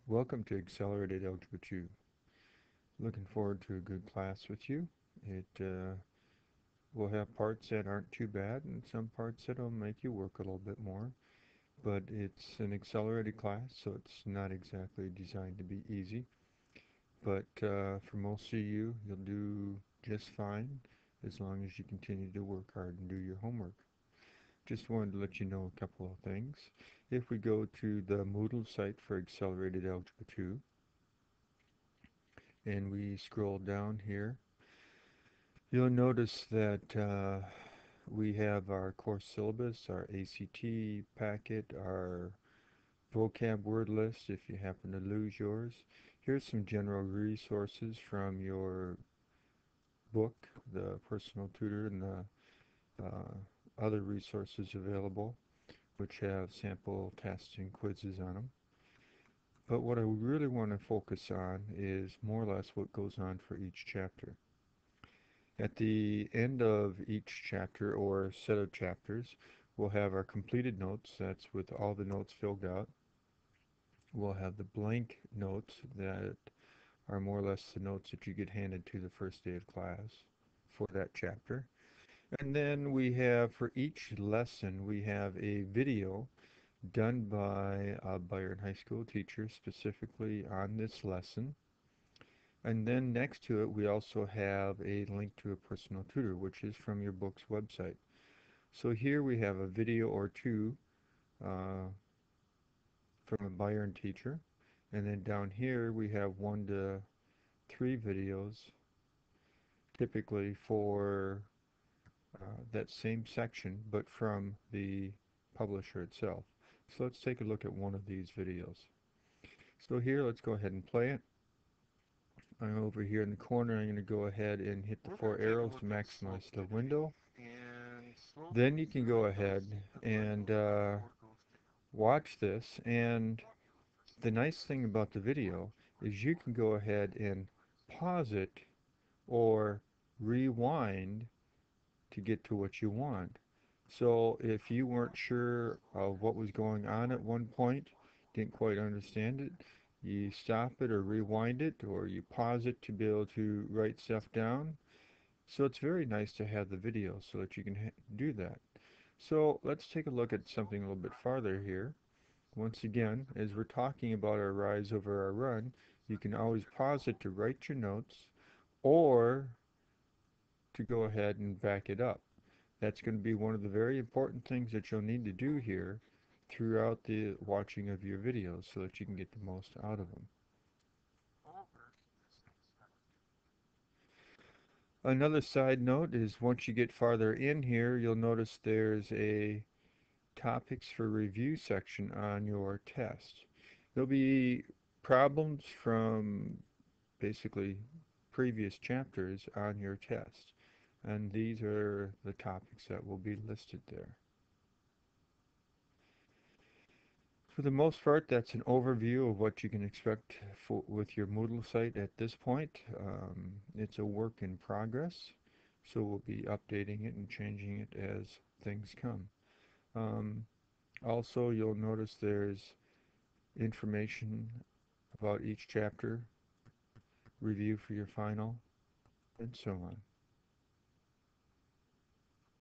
Welcome to Accelerated Algebra 2. Looking forward to a good class with you. It will have parts that aren't too bad and some parts that will make you work a little bit more. But it's an accelerated class, so it's not exactly designed to be easy. But for most of you, you'll do just fine as long as you continue to work hard and do your homework. Just wanted to let you know a couple of things. If we go to the Moodle site for Accelerated Algebra 2 and we scroll down here, you'll notice that we have our course syllabus, our ACT packet, our vocab word list if you happen to lose yours. Here's some general resources from your book, the personal tutor, and the other resources available, which have sample tests and quizzes on them. But what I really want to focus on is more or less what goes on for each chapter. At the end of each chapter or set of chapters, we'll have our completed notes. That's with all the notes filled out. We'll have the blank notes that are more or less the notes that you get handed to the first day of class for that chapter. And then we have, for each lesson, we have a video done by a Byron High School teacher specifically on this lesson. And then next to it, we also have a link to a personal tutor, which is from your book's website. So here we have a video or two uh, from a Byron teacher. And then down here, we have 1 to 3 videos, typically for that same section, but from the publisher itself. So let's take a look at one of these videos. So here, let's go ahead and play it. I'm over here in the corner. I'm going to go ahead and hit the 4 arrows to maximize the window. Then you can go ahead and watch this. And the nice thing about the video is you can go ahead and pause it or rewind to get to what you want. So if you weren't sure of what was going on at one point, didn't quite understand it, you stop it or rewind it, or you pause it to be able to write stuff down. So it's very nice to have the video so that you can do that. So let's take a look at something a little bit farther here. Once again, as we're talking about our rise over our run, you can always pause it to write your notes or to go ahead and back it up. That's going to be one of the very important things that you'll need to do here throughout the watching of your videos so that you can get the most out of them. Another side note is once you get farther in here, you'll notice there's a topics for review section on your test. There'll be problems from basically previous chapters on your test, and these are the topics that will be listed there. For the most part, that's an overview of what you can expect with your Moodle site at this point. It's a work in progress, so we'll be updating it and changing it as things come. Um, Also, you'll notice there's information about each chapter, review for your final, and so on.